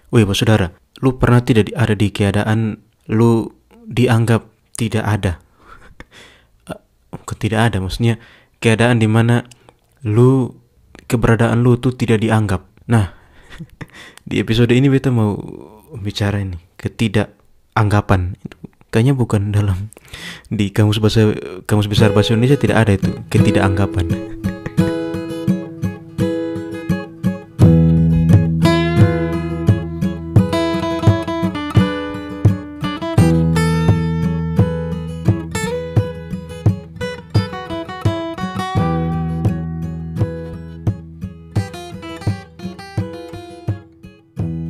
Wih, bos saudara, lu pernah tidak ada di keadaan lu dianggap tidak ada? Bukan tidak ada, maksudnya keadaan dimana keberadaan lu tuh tidak dianggap. Nah, di episode ini beta mau bicara ini ketidakanggapan. Kayaknya bukan dalam di kamus besar bahasa Indonesia tidak ada itu ketidakanggapan.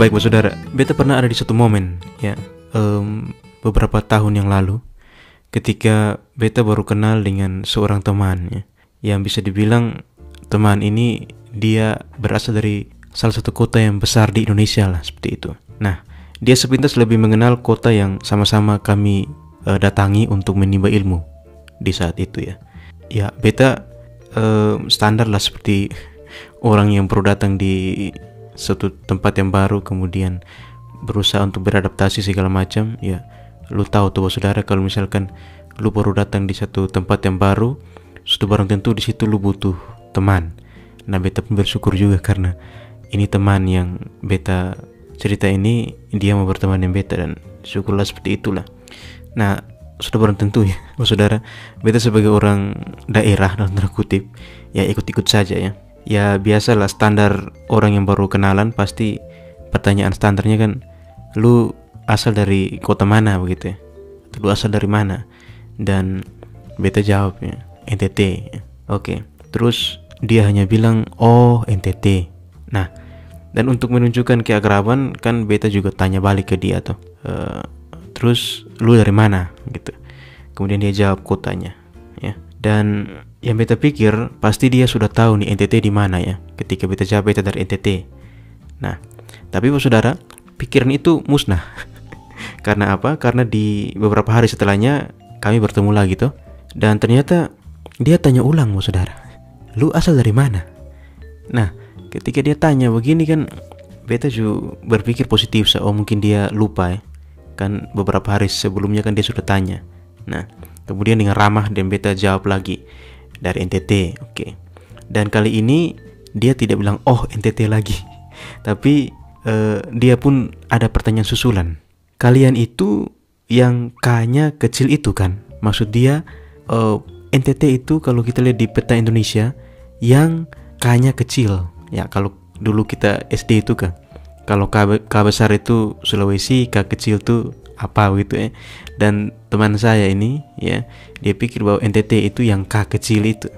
Baik, bos saudara, beta pernah ada di satu momen ya, beberapa tahun yang lalu, ketika beta baru kenal dengan seorang teman ya, yang bisa dibilang teman ini dia berasal dari salah satu kota yang besar di Indonesia lah, seperti itu. Nah, dia sepintas lebih mengenal kota yang sama-sama kami datangi untuk menimba ilmu di saat itu ya. Ya, beta standar lah seperti orang yang baru datang di suatu tempat yang baru, kemudian berusaha untuk beradaptasi segala macam ya. Lu tahu tuh, saudara, kalau misalkan lu baru datang di satu tempat yang baru, suatu barang tentu di situ lu butuh teman. Nah, beta pun bersyukur juga karena ini teman yang beta cerita ini, dia mau berteman dengan beta, dan syukurlah seperti itulah. Nah, sudah barang tentu ya, saudara, beta sebagai orang daerah dalam tanda kutip ya, ikut-ikut saja ya. Ya biasalah, standar orang yang baru kenalan, pasti pertanyaan standarnya kan, lu asal dari kota mana begitu ya, lu asal dari mana. Dan beta jawabnya NTT. Oke. Terus dia hanya bilang, oh NTT. Nah, dan untuk menunjukkan keakraban kan beta juga tanya balik ke dia tuh, terus lu dari mana gitu. Kemudian dia jawab kotanya ya. Dan yang beta pikir pasti dia sudah tahu nih NTT di mana ya, ketika beta jawab beta dari NTT. Nah, tapi bos saudara, pikiran itu musnah. Karena apa? Karena di beberapa hari setelahnya kami bertemu lagi tuh, dan ternyata dia tanya ulang, bos saudara, lu asal dari mana? Nah, ketika dia tanya begini kan, beta juga berpikir positif, oh mungkin dia lupa ya. Kan beberapa hari sebelumnya kan dia sudah tanya. Nah, kemudian dengan ramah dan beta jawab lagi dari NTT. Oke. Dan kali ini dia tidak bilang oh NTT lagi, tapi dia pun ada pertanyaan susulan. Kalian itu yang K-nya kecil itu kan? Maksud dia NTT itu kalau kita lihat di peta Indonesia yang K-nya kecil. Ya, kalau dulu kita SD itu kan, kalau K besar itu Sulawesi, K kecil itu apa gitu ya. Dan teman saya ini ya, dia pikir bahwa NTT itu yang K kecil itu.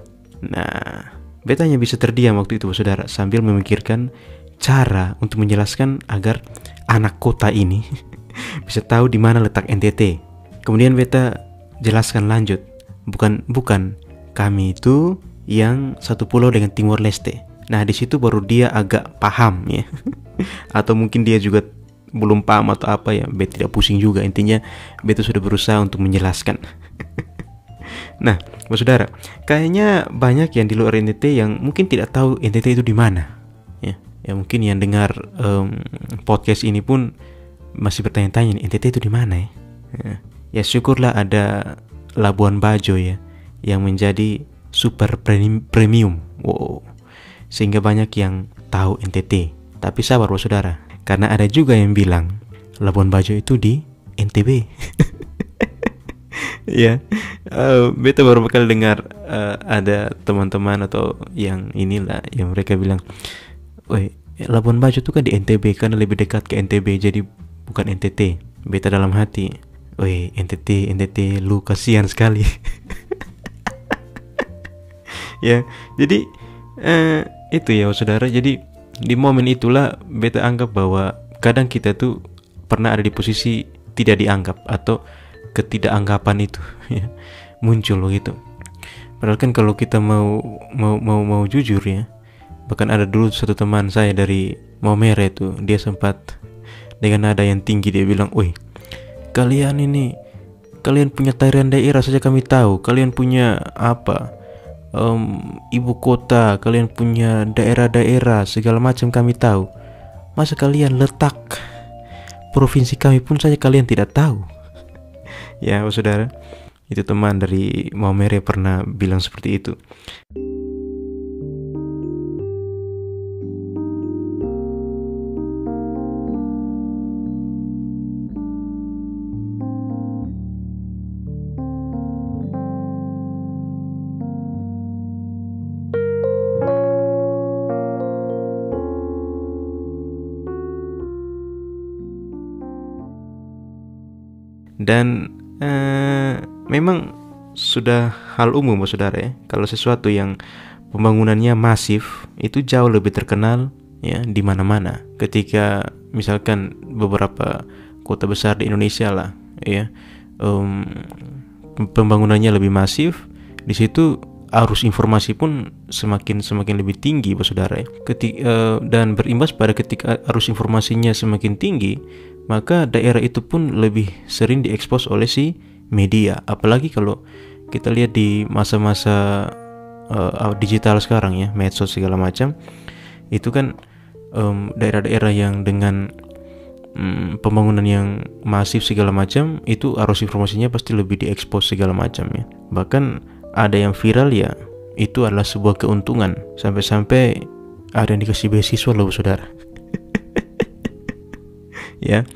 Nah, beta hanya bisa terdiam waktu itu, saudara, sambil memikirkan cara untuk menjelaskan agar anak kota ini bisa tahu di mana letak NTT. Kemudian beta jelaskan lanjut, bukan kami itu yang satu pulau dengan Timor Leste. Nah, di situ baru dia agak paham ya. Atau mungkin dia juga belum paham atau apa ya, beta tidak pusing juga. Intinya beta sudah berusaha untuk menjelaskan. Nah, saudara, kayaknya banyak yang di luar NTT yang mungkin tidak tahu NTT itu di mana. Ya mungkin yang dengar podcast ini pun masih bertanya-tanya, NTT itu di mana ya? Ya syukurlah ada Labuan Bajo ya, yang menjadi super premium. Wow. Sehingga banyak yang tahu NTT. Tapi sabar, saudara, karena ada juga yang bilang Labuan Bajo itu di NTB. Ya, beta baru bakal dengar ada teman-teman atau yang inilah yang mereka bilang, woi, Labuan Bajo itu kan di NTB karena lebih dekat ke NTB, jadi bukan NTT. Beta dalam hati, woi, NTT, lu kasihan sekali. Ya, jadi itu ya, saudara. Jadi di momen itulah beta anggap bahwa kadang kita tuh pernah ada di posisi tidak dianggap atau ketidakanggapan itu ya, muncul gitu. Padahal kan kalau kita mau jujur ya, bahkan ada dulu satu teman saya dari Maumere itu, dia sempat dengan nada yang tinggi dia bilang, "Woi, kalian punya tarian daerah saja kami tahu, kalian punya apa? Ibu kota, kalian punya daerah-daerah segala macam kami tahu. Masa kalian letak provinsi kami pun saja kalian tidak tahu? Ya saudara, itu teman dari Maumere pernah bilang seperti itu. Dan memang sudah hal umum saudara ya, kalau sesuatu yang pembangunannya masif itu jauh lebih terkenal ya di mana-mana. Ketika misalkan beberapa kota besar di Indonesia lah ya, pembangunannya lebih masif, di situ arus informasi pun semakin lebih tinggi saudara ya. Dan berimbas pada ketika arus informasinya semakin tinggi, maka daerah itu pun lebih sering diekspos oleh si media. Apalagi kalau kita lihat di masa-masa digital sekarang ya, medsos segala macam, itu kan daerah-daerah yang dengan pembangunan yang masif segala macam, itu arus informasinya pasti lebih diekspos segala macam ya. Bahkan ada yang viral ya, itu adalah sebuah keuntungan, sampai-sampai ada yang dikasih beasiswa loh saudara. Ya,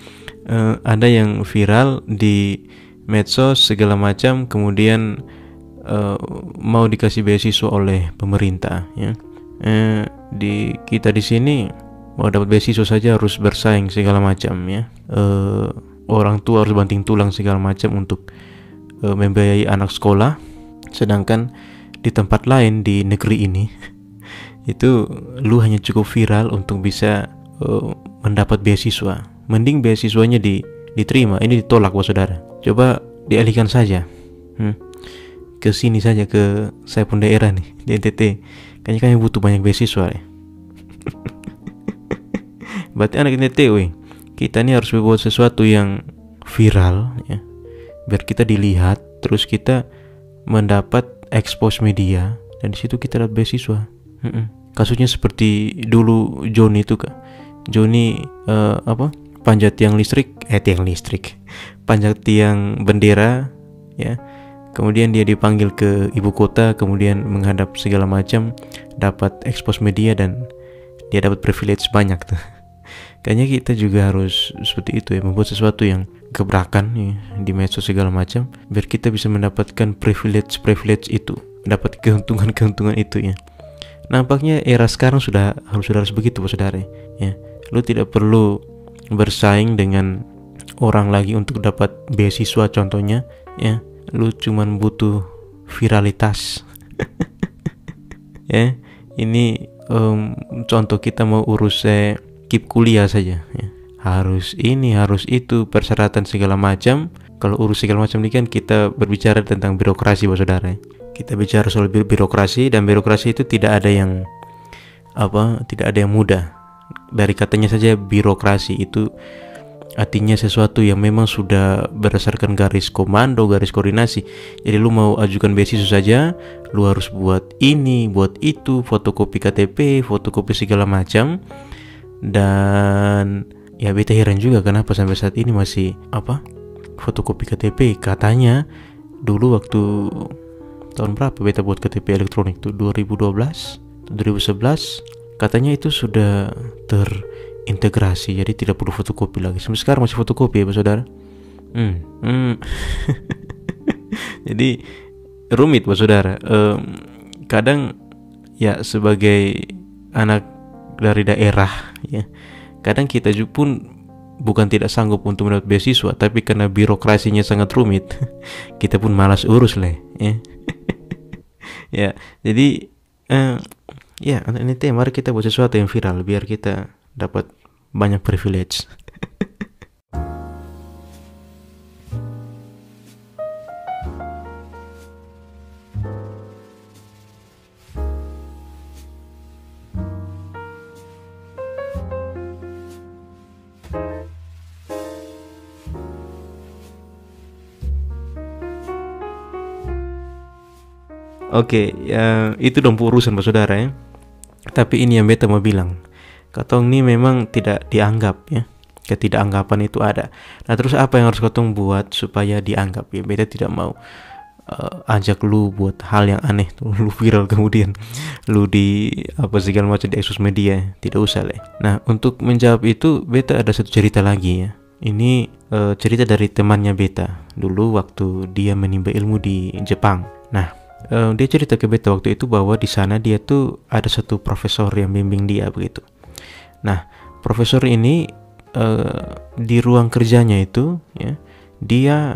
ada yang viral di medsos segala macam, kemudian mau dikasih beasiswa oleh pemerintah ya. Kita di sini mau dapat beasiswa saja harus bersaing segala macam ya. Orang tua harus banting tulang segala macam untuk membiayai anak sekolah, sedangkan di tempat lain di negeri ini itu lu hanya cukup viral untuk bisa mendapat beasiswa. Mending beasiswanya diterima, ini ditolak saudara. Coba dialihkan saja ke sini saja, ke saya pun daerah nih di NTT. Kayaknya kami butuh banyak beasiswa ya. Berarti anak NTT kita ini harus berbuat sesuatu yang viral ya, biar kita dilihat, terus kita mendapat expose media, dan di situ kita dapat beasiswa. Kasusnya seperti dulu Joni itu kak. Joni panjat tiang listrik, panjat tiang bendera ya. Kemudian dia dipanggil ke ibu kota, kemudian menghadap segala macam, dapat expose media, dan dia dapat privilege banyak tuh. Kayaknya kita juga harus seperti itu ya, membuat sesuatu yang gebrakan ya, di medsos segala macam, biar kita bisa mendapatkan privilege itu, dapat keuntungan itu ya. Nampaknya era sekarang harus begitu saudara ya. Lu tidak perlu bersaing dengan orang lagi untuk dapat beasiswa contohnya ya. Lu cuman butuh viralitas. Ya, ini contoh kita mau urus keep kuliah saja ya. Harus ini, harus itu, persyaratan segala macam. Kalau urus segala macam ini kan kita berbicara tentang birokrasi saudara. Kita bicara soal birokrasi, dan birokrasi itu tidak ada yang mudah. Dari katanya saja birokrasi itu artinya sesuatu yang memang sudah berdasarkan garis komando, garis koordinasi. Jadi lu mau ajukan beasiswa saja, lu harus buat ini, buat itu, fotokopi KTP, fotokopi segala macam. Dan ya beta heran juga kenapa sampai saat ini masih fotokopi KTP. Katanya dulu waktu tahun berapa beta buat KTP elektronik tuh, 2012, 2011, katanya itu sudah terintegrasi, jadi tidak perlu fotokopi lagi. Sampai sekarang masih fotokopi ya saudara. Jadi rumit saudara. Kadang ya sebagai anak dari daerah ya, kadang kita pun bukan tidak sanggup untuk mendapat beasiswa, tapi karena birokrasinya sangat rumit, kita pun malas urus lah ya. Ya, jadi ya ini mari kita buat sesuatu yang viral biar kita dapat banyak privilege. Oke, ya itu dong urusan saudara ya. Tapi ini yang beta mau bilang, Katong ini memang tidak dianggap ya. Ketidakanggapan itu ada. Nah terus apa yang harus katong buat supaya dianggap ya? Beta tidak mau ajak lu buat hal yang aneh tuh, lu viral kemudian lu di apa segala macam di ekspos media, tidak usah lah. Nah untuk menjawab itu beta ada satu cerita lagi ya. Ini cerita dari temannya beta dulu waktu dia menimba ilmu di Jepang. Nah dia cerita ke beta waktu itu bahwa di sana dia tuh ada satu profesor yang bimbing dia begitu. Nah profesor ini di ruang kerjanya itu ya dia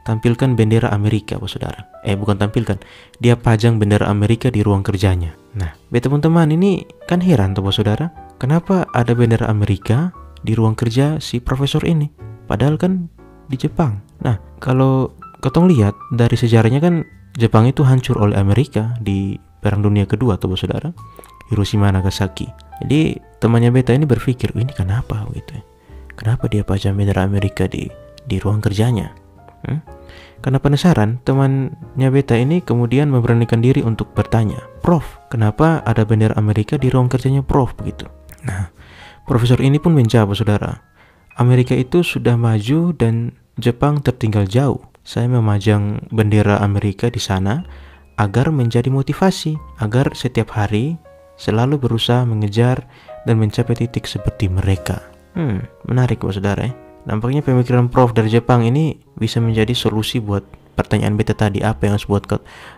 tampilkan bendera Amerika, saudara. Bukan tampilkan, dia pajang bendera Amerika di ruang kerjanya. Nah, beta teman-teman ini kan heran tuh, saudara. Kenapa ada bendera Amerika di ruang kerja si profesor ini? Padahal kan di Jepang. Nah, kalau ketong lihat dari sejarahnya kan Jepang itu hancur oleh Amerika di Perang Dunia Kedua, tuh, saudara. Hiroshima, Nagasaki. Jadi temannya beta ini berpikir, ini kenapa gitu? Kenapa dia pajang bendera Amerika di ruang kerjanya? Karena penasaran, temannya beta ini kemudian memberanikan diri untuk bertanya, Prof, kenapa ada bendera Amerika di ruang kerjanya Prof begitu? Nah, profesor ini pun menjawab, saudara, Amerika itu sudah maju dan Jepang tertinggal jauh. Saya memajang bendera Amerika di sana agar menjadi motivasi, agar setiap hari selalu berusaha mengejar dan mencapai titik seperti mereka. Menarik, saudara ya. Nampaknya pemikiran Prof dari Jepang ini bisa menjadi solusi buat pertanyaan beta tadi, apa yang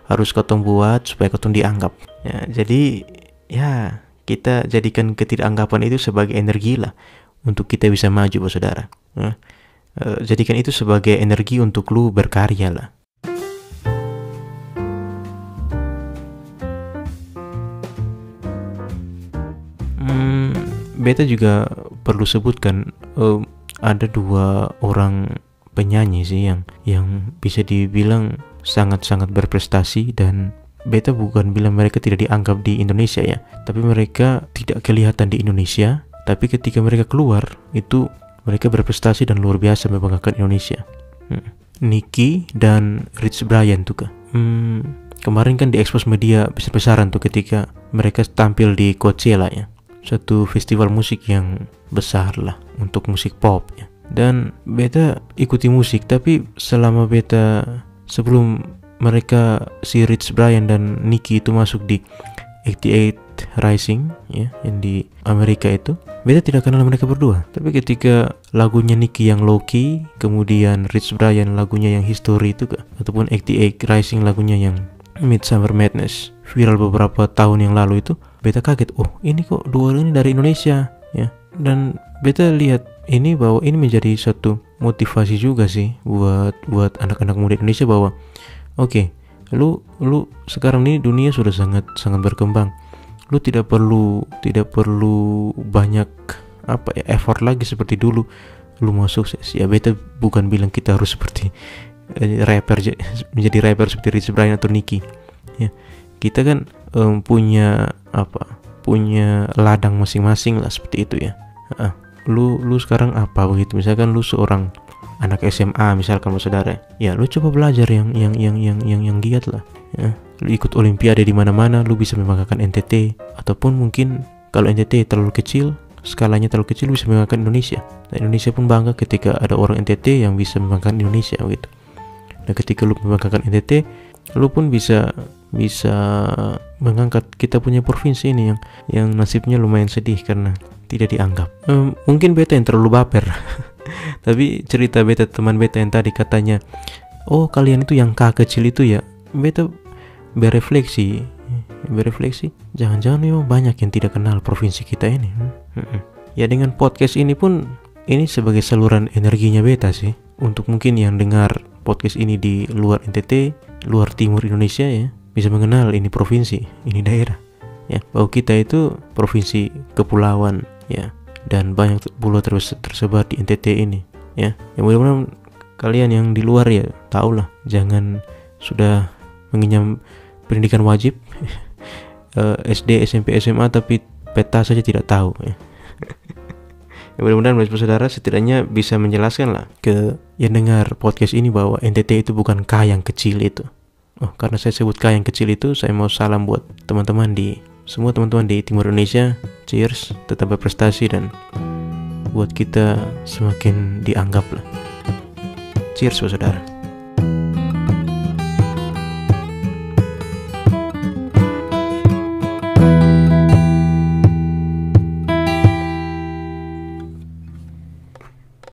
harus katong buat supaya katong dianggap. Ya, jadi ya kita jadikan ketidakanggapan itu sebagai energi lah untuk kita bisa maju, saudara. Jadikan itu sebagai energi untuk lu berkarya lah. Beta juga perlu sebutkan ada dua orang penyanyi sih yang bisa dibilang sangat-sangat berprestasi, dan beta bukan bilang mereka tidak dianggap di Indonesia ya, tapi mereka tidak kelihatan di Indonesia, tapi ketika mereka keluar itu mereka berprestasi dan luar biasa membanggakan Indonesia. Nicky dan Rich Brian tuh kah? Kemarin kan di ekspos media besar-besaran tuh ketika mereka tampil di Coachella ya, suatu festival musik yang besar lah untuk musik pop ya. Dan beta ikuti musik, tapi selama beta sebelum mereka si Rich Brian dan Nicky itu masuk di 88 Rising ya, yang di Amerika itu, beta tidak kenal mereka berdua. Tapi ketika lagunya Nicky yang Low Key, kemudian Rich Brian lagunya yang History itu kah, ataupun 88 Rising lagunya yang Midsummer Madness viral beberapa tahun yang lalu itu, beta kaget, oh ini kok dua ini dari Indonesia ya. Dan beta lihat ini bahwa ini menjadi satu motivasi juga sih buat anak-anak muda Indonesia bahwa oke, lu sekarang ini dunia sudah sangat berkembang. Lu tidak perlu banyak effort lagi seperti dulu lu mau sukses. Ya beta bukan bilang kita harus seperti menjadi rapper seperti Rich Brian atau Nicky ya. Kita kan punya ladang masing-masing lah seperti itu ya. Lu sekarang apa begitu? Misalkan lu seorang anak SMA misalkan, saudara, ya lu coba belajar yang giat lah ya. Lu ikut olimpiade di mana-mana, lu bisa membanggakan NTT, ataupun mungkin kalau NTT terlalu kecil, skalanya terlalu kecil, lu bisa membanggakan Indonesia. Dan Indonesia pun bangga ketika ada orang NTT yang bisa membanggakan Indonesia gitu. Dan ketika lu membanggakan NTT, lu pun bisa mengangkat kita punya provinsi ini yang nasibnya lumayan sedih karena tidak dianggap. Mungkin beta yang terlalu baper. Tapi cerita beta, teman beta yang tadi katanya, oh kalian itu yang kecil itu ya, beta berefleksi, jangan-jangan memang banyak yang tidak kenal provinsi kita ini. Ya dengan podcast ini pun, ini sebagai saluran energinya beta sih, untuk mungkin yang dengar podcast ini di luar NTT, luar timur Indonesia ya, bisa mengenal ini provinsi, ini daerah ya, bahwa kita itu provinsi kepulauan ya, dan banyak pulau tersebar di NTT ini ya. Yang mudah-mudahan kalian yang di luar ya tahulah, jangan sudah mengenyam pendidikan wajib SD, SMP, SMA tapi peta saja tidak tahu ya. Ya mudah-mudahan saudara setidaknya bisa menjelaskan lah ke yang dengar podcast ini bahwa NTT itu bukan K yang kecil itu. Oh, karena saya sebut K yang kecil itu, saya mau salam buat teman-teman di semua teman-teman di Timur Indonesia, cheers, tetap berprestasi dan buat kita semakin dianggap lah. Cheers, saudara.